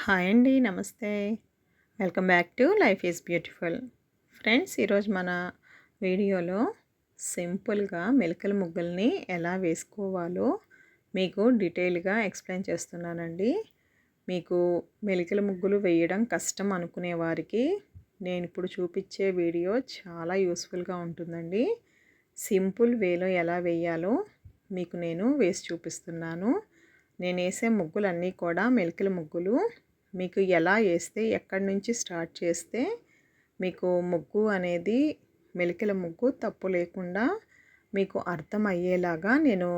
Hi అండి. నమస్తే. Welcome back to life is beautiful. Friends, ఈరోజు మన వీడియోలో సింపుల్గా మెలికల ముగ్గుల్ని ఎలా వేసుకోవాలో మీకు డీటెయిల్గా ఎక్స్ప్లెయిన్ చేస్తున్నానండి. మీకు మెలికల ముగ్గులు వేయడం కష్టం అనుకునే వారికి నేను ఇప్పుడు చూపించే వీడియో చాలా యూస్ఫుల్గా ఉంటుందండి. సింపుల్ వేలో ఎలా వేయాలో మీకు నేను వేసి చూపిస్తున్నాను. నేను వేసే ముగ్గులన్నీ కూడా మెలికల ముగ్గులు. మీకు ఎలా వేస్తే ఎక్కడి నుంచి స్టార్ట్ చేస్తే మీకు ముగ్గు అనేది మెలికల ముగ్గు తప్పు లేకుండా మీకు అర్థమయ్యేలాగా నేను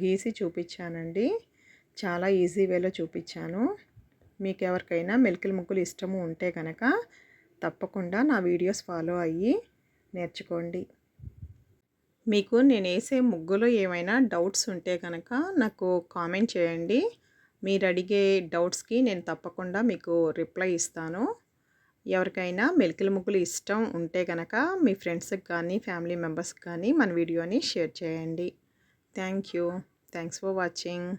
గీసి చూపించానండి. చాలా ఈజీ వేలో చూపించాను. మీకు ఎవరికైనా మెలికల ముగ్గులు ఇష్టము ఉంటే కనుక తప్పకుండా నా వీడియోస్ ఫాలో అయ్యి నేర్చుకోండి. మీకు నేను వేసే ముగ్గులో ఏమైనా డౌట్స్ ఉంటే కనుక నాకు కామెంట్ చేయండి. మీరు అడిగే డౌట్స్కి నేను తప్పకుండా మీకు రిప్లై ఇస్తాను. ఎవరికైనా మెలికల ముగ్గులు ఇష్టం ఉంటే కనుక మీ ఫ్రెండ్స్కి కానీ ఫ్యామిలీ మెంబర్స్కి కానీ మన వీడియోని షేర్ చేయండి. Thank you. Thanks for watching.